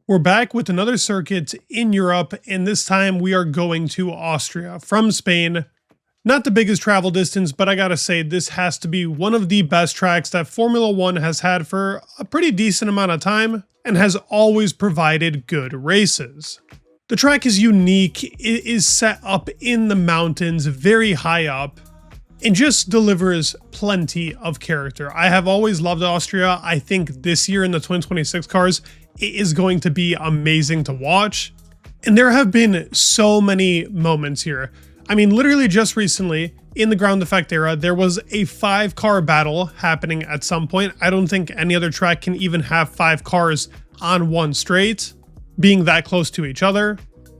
We're back with another circuit in Europe, and this time we are going to Austria from Spain. Not the biggest travel distance, but I gotta say this has to be one of the best tracks that Formula One has had for a pretty decent amount of time and has always provided good races. The track is unique, it is set up in the mountains, very high up, and just delivers plenty of character. I have always loved Austria. I think this year in the 2026 cars, it is going to be amazing to watch. And there have been so many moments here. I mean, literally just recently in the ground effect era, there was a 5-car battle happening at some point. I don't think any other track can even have 5 cars on one straight, being that close to each other.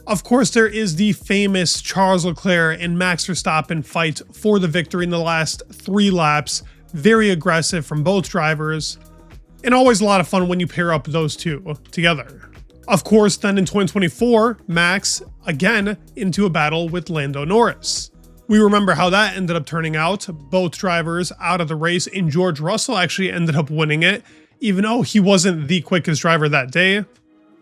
Of course, there is the famous Charles Leclerc and Max Verstappen fight for the victory in the last 3 laps. Very aggressive from both drivers. And always a lot of fun when you pair up those two together. Of course, then in 2024, Max, again, into a battle with Lando Norris. We remember how that ended up turning out. Both drivers out of the race, and George Russell actually ended up winning it, even though he wasn't the quickest driver that day.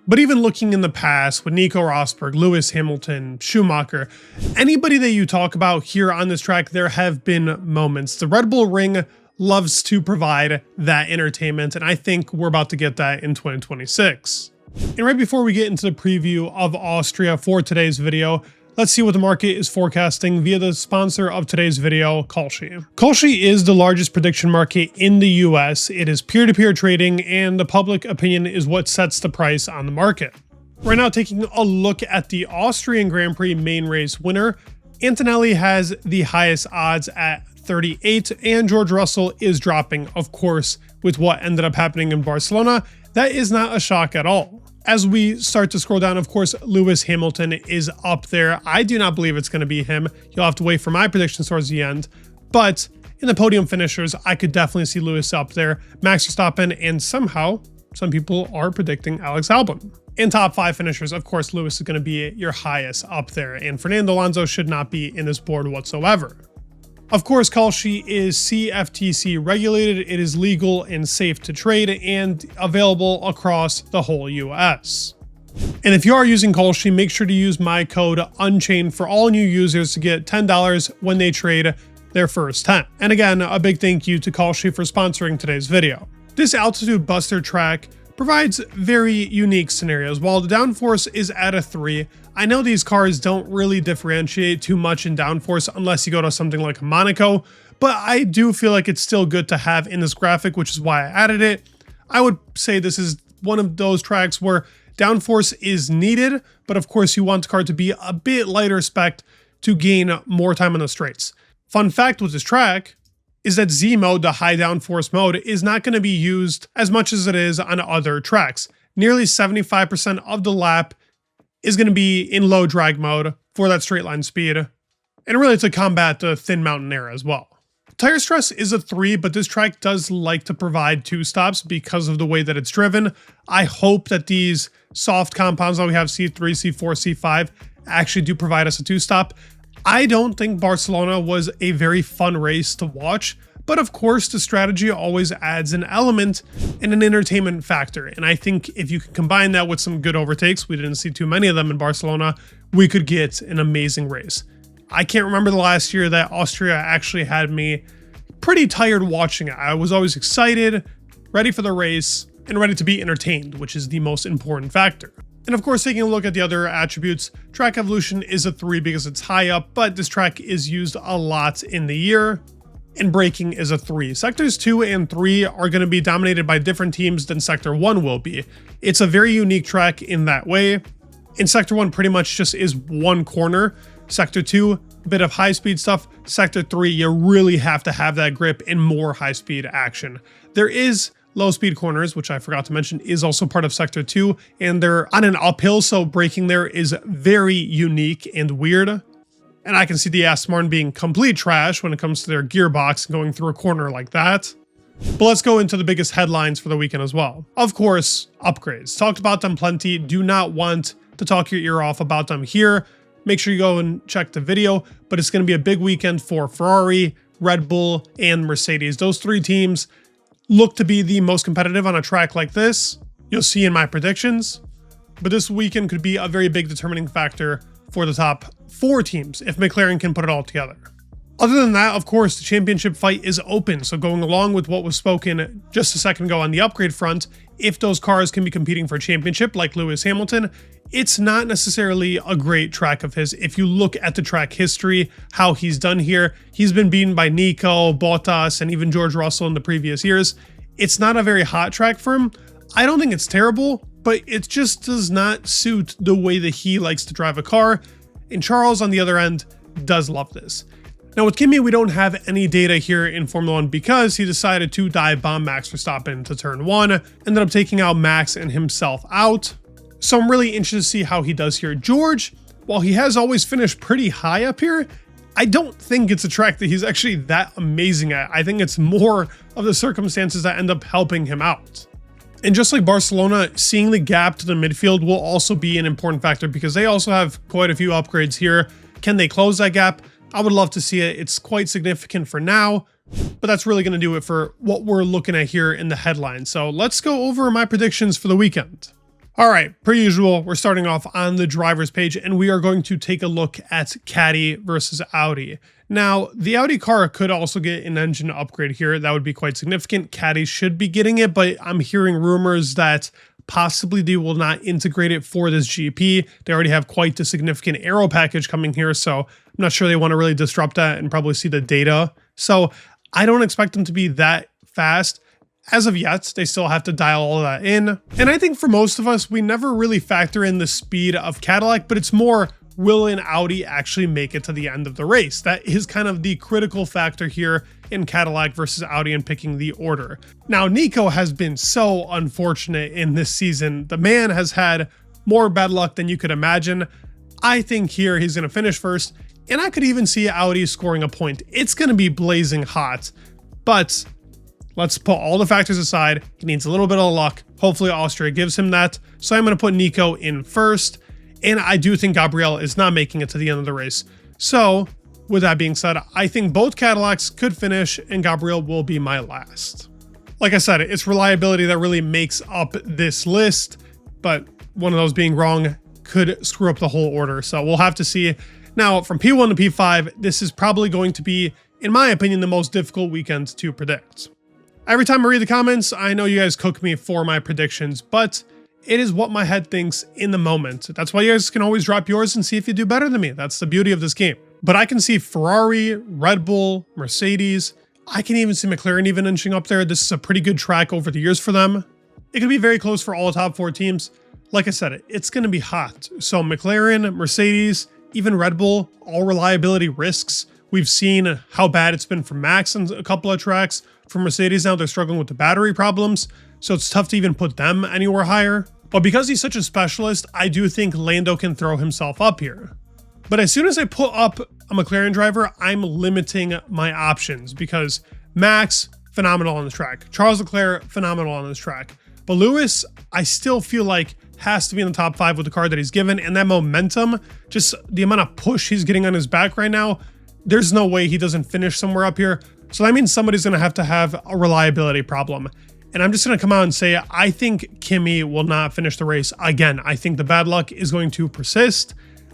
But even looking in the past with Nico Rosberg, Lewis Hamilton, Schumacher, anybody that you talk about here on this track, there have been moments. The Red Bull Ring loves to provide that entertainment, and I think we're about to get that in 2026. And right before we get into the preview of Austria for today's video, let's see what the market is forecasting via the sponsor of today's video, Kalshi. Kalshi is the largest prediction market in the US. It is peer-to-peer trading, and the public opinion is what sets the price on the market. Right now, taking a look at the Austrian Grand Prix main race winner, Antonelli has the highest odds at 38, and George Russell is dropping, of course, with what ended up happening in Barcelona. That is not a shock at all. As we start to scroll down, of course, Lewis Hamilton is up there. I do not believe it's going to be him. You'll have to wait for my predictions towards the end. But in the podium finishers, I could definitely see Lewis up there, Max Verstappen, and somehow some people are predicting Alex Albon. In top 5 finishers, of course, Lewis is going to be your highest up there, and Fernando Alonso should not be in this board whatsoever. Of course, Kalshi is CFTC regulated, it is legal and safe to trade, and available across the whole US. And if you are using Kalshi, make sure to use my code UNCHAINED for all new users to get $10 when they trade their first 10. And again, a big thank you to Kalshi for sponsoring today's video. This altitude buster track provides very unique scenarios. While the downforce is at a 3, I know these cars don't really differentiate too much in downforce unless you go to something like Monaco, but I do feel like it's still good to have in this graphic, which is why I added it. I would say this is one of those tracks where downforce is needed, but of course you want the car to be a bit lighter spec to gain more time on the straights. Fun fact with this track is that Z mode, the high downforce mode, is not going to be used as much as it is on other tracks. Nearly 75% of the lap is going to be in low drag mode for that straight line speed, and really to combat the thin mountain air as well. Tire stress is a 3, but this track does like to provide 2 stops because of the way that it's driven. I hope that these soft compounds that we have, C3, C4, C5, actually do provide us a 2-stop. I don't think Barcelona was a very fun race to watch, but of course the strategy always adds an element and an entertainment factor. And I think if you can combine that with some good overtakes, we didn't see too many of them in Barcelona, we could get an amazing race. I can't remember the last year that Austria actually had me pretty tired watching it. I was always excited, ready for the race, and ready to be entertained, which is the most important factor. And of course, taking a look at the other attributes, track evolution is a 3 because it's high up, but this track is used a lot in the year, and braking is a 3. Sectors 2 and 3 are going to be dominated by different teams than Sector 1 will be. It's a very unique track in that way. In Sector 1 pretty much just is one corner. Sector 2, a bit of high speed stuff. Sector 3, you really have to have that grip and more high speed action. There is low speed corners, which I forgot to mention, is also part of Sector 2, and they're on an uphill, so braking there is very unique and weird. And I can see the Aston Martin being complete trash when it comes to their gearbox going through a corner like that. But let's go into the biggest headlines for the weekend as well. Of course, upgrades. Talked about them plenty. Do not want to talk your ear off about them here. Make sure you go and check the video, but it's going to be a big weekend for Ferrari, Red Bull, and Mercedes. Those 3 teams look to be the most competitive on a track like this. You'll see in my predictions. but this weekend could be a very big determining factor for the top 4 teams if McLaren can put it all together. Other than that, of course, the championship fight is open, so going along with what was spoken just a second ago on the upgrade front, if those cars can be competing for a championship like Lewis Hamilton, it's not necessarily a great track of his. If you look at the track history, how he's done here, he's been beaten by Nico, Bottas, and even George Russell in the previous years. It's not a very hot track for him. I don't think it's terrible, but it just does not suit the way that he likes to drive a car, and Charles, on the other end, does love this. Now with Kimi, we don't have any data here in Formula 1 because he decided to dive bomb Max Verstappen to turn 1, ended up taking out Max and himself out. So I'm really interested to see how he does here. George, while he has always finished pretty high up here, I don't think it's a track that he's actually that amazing at. I think it's more of the circumstances that end up helping him out. And just like Barcelona, seeing the gap to the midfield will also be an important factor because they also have quite a few upgrades here. Can they close that gap? I would love to see it. It's quite significant for now, but that's really going to do it for what we're looking at here in the headline. So let's go over my predictions for the weekend. All right, per usual, we're starting off on the driver's page and we are going to take a look at Caddy versus Audi. Now, the Audi car could also get an engine upgrade here. That would be quite significant. Caddy should be getting it, but I'm hearing rumors that possibly they will not integrate it for this GP. They already have quite a significant aero package coming here, so I'm not sure they want to really disrupt that and probably see the data. So I don't expect them to be that fast. As of yet, they still have to dial all of that in. And I think for most of us, we never really factor in the speed of Cadillac, but it's more, will an Audi actually make it to the end of the race? That is kind of the critical factor here in Cadillac versus Audi and picking the order. Now, Nico has been so unfortunate in this season. The man has had more bad luck than you could imagine. I think here he's going to finish first, and I could even see Audi scoring a point. It's going to be blazing hot, but let's put all the factors aside. He needs a little bit of luck. Hopefully Austria gives him that. So I'm going to put Nico in first. And I do think Gabriel is not making it to the end of the race. So with that being said, I think both Cadillacs could finish and Gabriel will be my last. Like I said, it's reliability that really makes up this list, but one of those being wrong could screw up the whole order. So we'll have to see. Now from P1 to P5, this is probably going to be, in my opinion, the most difficult weekend to predict. Every time I read the comments, I know you guys cook me for my predictions, but it is what my head thinks in the moment. That's why you guys can always drop yours and see if you do better than me. That's the beauty of this game. But I can see Ferrari, Red Bull, Mercedes. I can even see McLaren even inching up there. This is a pretty good track over the years for them. It could be very close for all top 4 teams. Like I said, it's going to be hot. So McLaren, Mercedes, even Red Bull, all reliability risks. We've seen how bad it's been for Max on a couple of tracks. For Mercedes now, they're struggling with the battery problems. So it's tough to even put them anywhere higher. But because he's such a specialist, I do think Lando can throw himself up here. But as soon as I put up a McLaren driver, I'm limiting my options because Max, phenomenal on this track. Charles Leclerc, phenomenal on this track. But Lewis, I still feel like has to be in the top 5 with the car that he's given. And that momentum, just the amount of push he's getting on his back right now, there's no way he doesn't finish somewhere up here. So that means somebody's going to have a reliability problem. And I'm just going to come out and say, I think Kimi will not finish the race again. I think the bad luck is going to persist.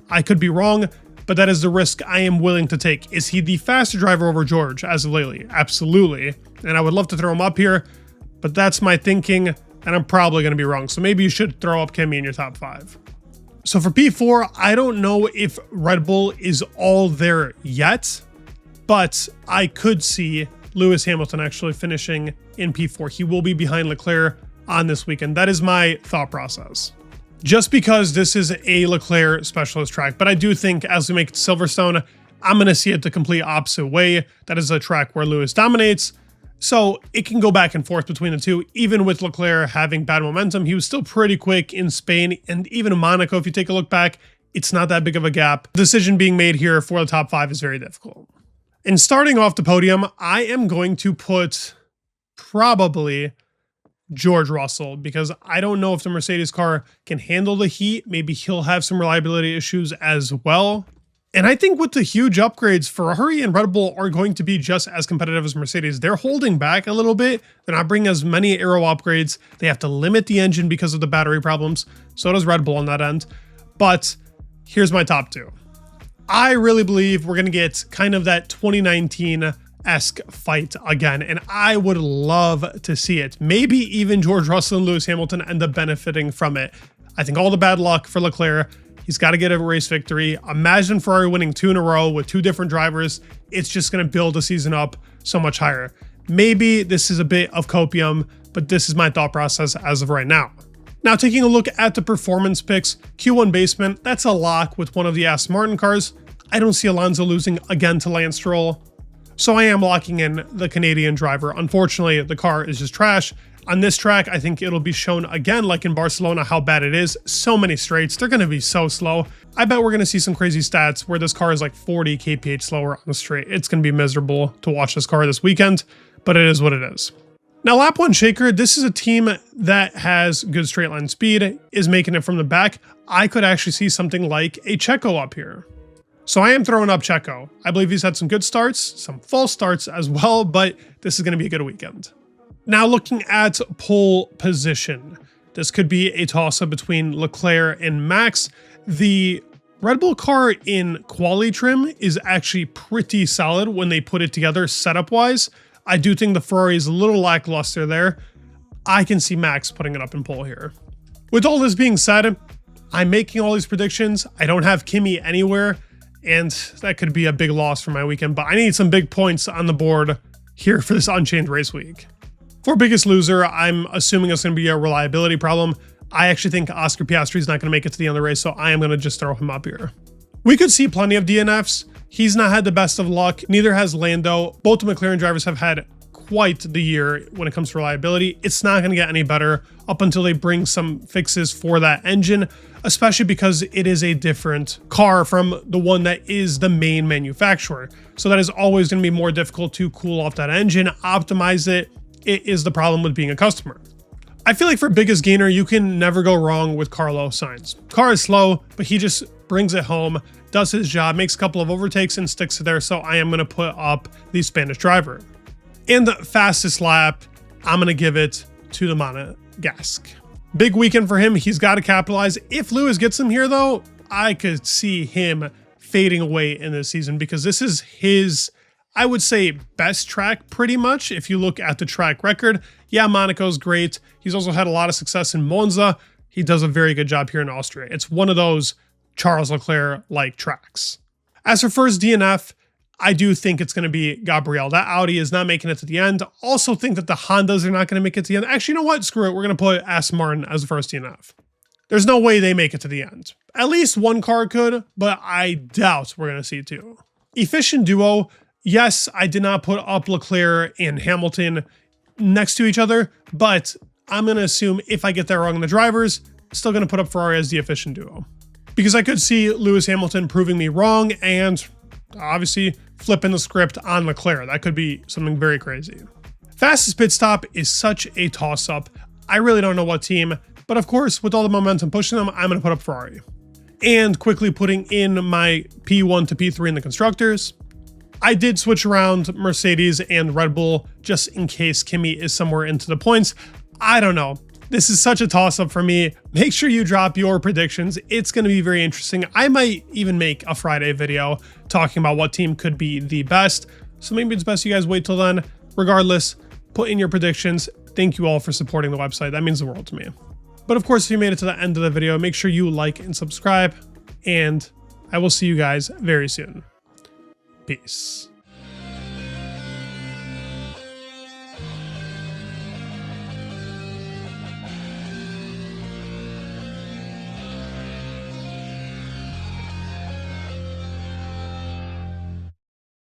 I could be wrong, but that is the risk I am willing to take. Is he the faster driver over George as of lately? Absolutely. And I would love to throw him up here, but that's my thinking, and I'm probably going to be wrong. So maybe you should throw up Kimi in your top 5. So for P4, I don't know if Red Bull is all there yet, but I could see Lewis Hamilton actually finishing in P4. He will be behind Leclerc on this weekend. That is my thought process. Just because this is a Leclerc specialist track, but I do think as we make it to Silverstone, I'm going to see it the complete opposite way. That is a track where Lewis dominates. So it can go back and forth between the two. Even with Leclerc having bad momentum, he was still pretty quick in Spain and even in Monaco. If you take a look back, it's not that big of a gap. The decision being made here for the top 5 is very difficult. And starting off the podium, I am going to put probably George Russell because I don't know if the Mercedes car can handle the heat. Maybe he'll have some reliability issues as well. And I think with the huge upgrades, Ferrari and Red Bull are going to be just as competitive as Mercedes. They're holding back a little bit. They're not bringing as many aero upgrades. They have to limit the engine because of the battery problems. So does Red Bull on that end. But here's my top two. I really believe we're going to get kind of that 2019-esque fight again, and I would love to see it. Maybe even George Russell and Lewis Hamilton end up benefiting from it. I think all the bad luck for Leclerc. He's got to get a race victory. Imagine Ferrari winning 2 in a row with 2 different drivers. It's just going to build the season up so much higher. Maybe this is a bit of copium, but this is my thought process as of right now. Now, taking a look at the performance picks, Q1 basement, that's a lock with one of the Aston Martin cars. I don't see Alonso losing again to Lance Stroll, so I am locking in the Canadian driver. Unfortunately, the car is just trash. On this track, I think it'll be shown again, like in Barcelona, how bad it is. So many straights, they're going to be so slow. I bet we're going to see some crazy stats where this car is like 40 kph slower on the straight. It's going to be miserable to watch this car this weekend, but it is what it is. Now, lap 1 shaker, this is a team that has good straight line speed, is making it from the back. I could actually see something like a Checo up here. So I am throwing up Checo. I believe he's had some good starts, some false starts as well, but this is going to be a good weekend. Now, looking at pole position, this could be a toss-up between Leclerc and Max. The Red Bull car in quali trim is actually pretty solid when they put it together setup-wise. I do think the Ferrari is a little lackluster there. I can see Max putting it up in pole here. With all this being said, I'm making all these predictions. I don't have Kimi anywhere, and that could be a big loss for my weekend, but I need some big points on the board here for this Unchained race week. For biggest loser, I'm assuming it's going to be a reliability problem. I actually think Oscar Piastri is not going to make it to the end of the race, so I am going to just throw him up here. We could see plenty of DNFs. He's not had the best of luck. Neither has Lando. Both the McLaren drivers have had quite the year when it comes to reliability. It's not going to get any better up until they bring some fixes for that engine, especially because it is a different car from the one that is the main manufacturer. So that is always going to be more difficult to cool off that engine, optimize it. It is the problem with being a customer. I feel like for biggest gainer, you can never go wrong with Carlos Sainz. Car is slow, but he just brings it home, does his job, makes a couple of overtakes and sticks it there. So I am going to put up the Spanish driver. And the fastest lap, I'm going to give it to the Monegasque. Big weekend for him. He's got to capitalize. If Lewis gets him here, though, I could see him fading away in this season because this is his, I would say, best track pretty much. If you look at the track record, yeah, Monaco's great. He's also had a lot of success in Monza. He does a very good job here in Austria. It's one of those Charles Leclerc-like tracks. As for first DNF, I do think it's going to be Gabriel. That Audi is not making it to the end. Also think that the Hondas are not going to make it to the end. Actually, you know what? Screw it. We're going to put Aston Martin as the first DNF. There's no way they make it to the end. At least one car could, but I doubt we're going to see 2. Efficient duo. Yes, I did not put up Leclerc and Hamilton next to each other, but I'm going to assume if I get that wrong in the drivers, still going to put up Ferrari as the efficient duo. Because I could see Lewis Hamilton proving me wrong and obviously flipping the script on Leclerc. That could be something very crazy. Fastest pit stop is such a toss-up. I really don't know what team, but of course, with all the momentum pushing them, I'm going to put up Ferrari. And quickly putting in my P1 to P3 in the constructors. I did switch around Mercedes and Red Bull just in case Kimi is somewhere into the points. I don't know. This is such a toss-up for me. Make sure you drop your predictions. It's going to be very interesting. I might even make a Friday video talking about what team could be the best. So maybe it's best you guys wait till then. Regardless, put in your predictions. Thank you all for supporting the website. That means the world to me. But of course, if you made it to the end of the video, make sure you like and subscribe. And I will see you guys very soon. Peace.